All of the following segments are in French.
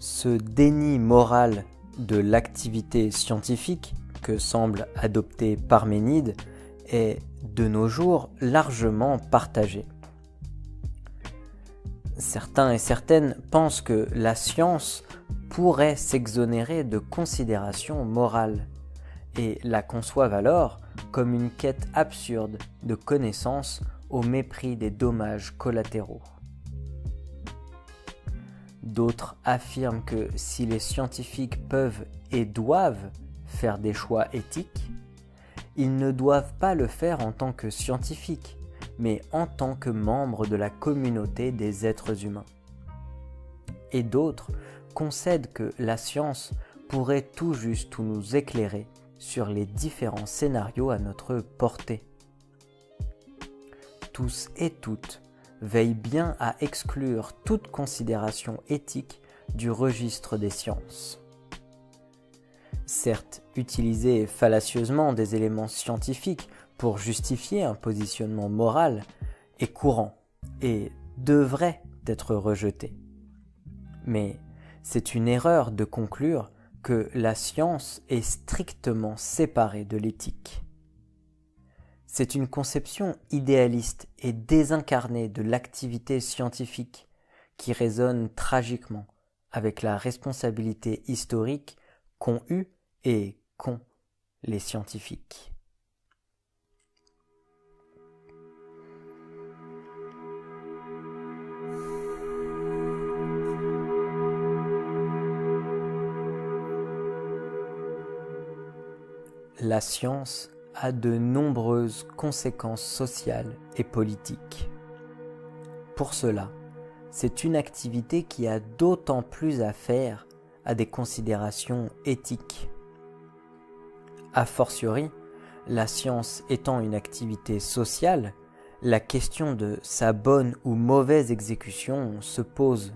Ce déni moral de l'activité scientifique que semble adopter Parménide est de nos jours largement partagé. Certains et certaines pensent que la science pourrait s'exonérer de considérations morales et la conçoivent alors comme une quête absurde de connaissances au mépris des dommages collatéraux. D'autres affirment que si les scientifiques peuvent et doivent faire des choix éthiques, ils ne doivent pas le faire en tant que scientifiques, mais en tant que membres de la communauté des êtres humains. Et d'autres concèdent que la science pourrait tout juste nous éclairer sur les différents scénarios à notre portée. Tous et toutes veillent bien à exclure toute considération éthique du registre des sciences. Certes, utiliser fallacieusement des éléments scientifiques pour justifier un positionnement moral est courant et devrait être rejeté. Mais c'est une erreur de conclure que la science est strictement séparée de l'éthique. C'est une conception idéaliste et désincarnée de l'activité scientifique qui résonne tragiquement avec la responsabilité historique qu'ont eu et qu'ont les scientifiques. La science a de nombreuses conséquences sociales et politiques. Pour cela, c'est une activité qui a d'autant plus affaire à des considérations éthiques. A fortiori, la science étant une activité sociale, la question de sa bonne ou mauvaise exécution se pose.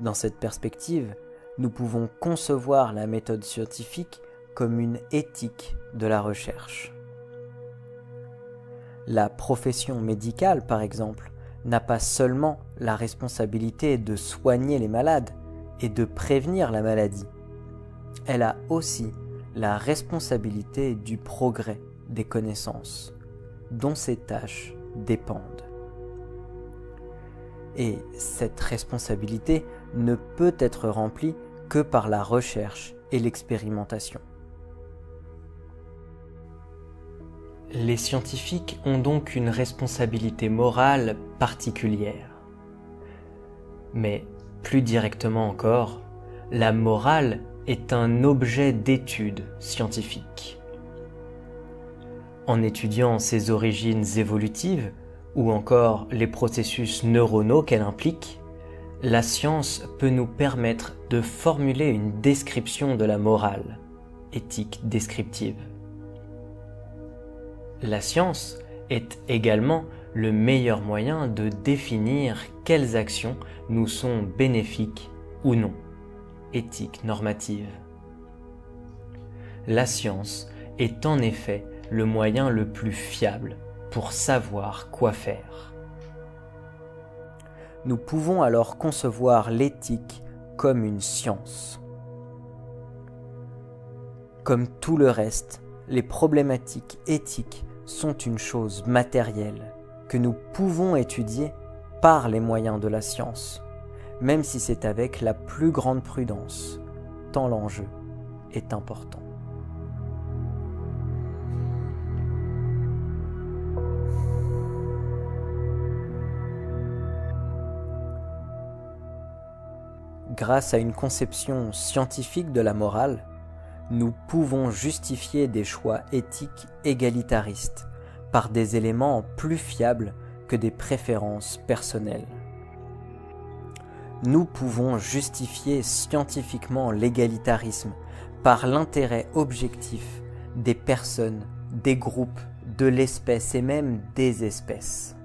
Dans cette perspective, nous pouvons concevoir la méthode scientifique comme une éthique de la recherche. La profession médicale, par exemple, n'a pas seulement la responsabilité de soigner les malades et de prévenir la maladie. Elle a aussi la responsabilité du progrès des connaissances, dont ces tâches dépendent. Et cette responsabilité ne peut être remplie que par la recherche et l'expérimentation. Les scientifiques ont donc une responsabilité morale particulière. Mais plus directement encore, la morale est un objet d'étude scientifique. En étudiant ses origines évolutives ou encore les processus neuronaux qu'elle implique, la science peut nous permettre de formuler une description de la morale, éthique descriptive. La science est également le meilleur moyen de définir quelles actions nous sont bénéfiques ou non, éthique normative. La science est en effet le moyen le plus fiable pour savoir quoi faire. Nous pouvons alors concevoir l'éthique comme une science. Comme tout le reste, les problématiques éthiques sont une chose matérielle que nous pouvons étudier par les moyens de la science, même si c'est avec la plus grande prudence, tant l'enjeu est important. Grâce à une conception scientifique de la morale, nous pouvons justifier des choix éthiques égalitaristes par des éléments plus fiables que des préférences personnelles. Nous pouvons justifier scientifiquement l'égalitarisme par l'intérêt objectif des personnes, des groupes, de l'espèce et même des espèces.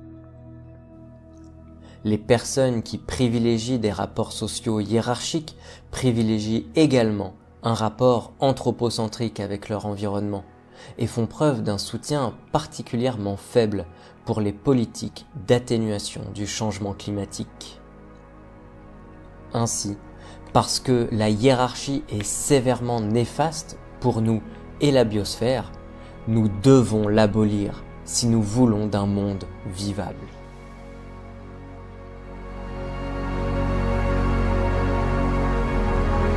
Les personnes qui privilégient des rapports sociaux hiérarchiques privilégient également un rapport anthropocentrique avec leur environnement et font preuve d'un soutien particulièrement faible pour les politiques d'atténuation du changement climatique. ainsi parce que la hiérarchie est sévèrement néfaste pour nous et la biosphère, nous devons l'abolir si nous voulons d'un monde vivable.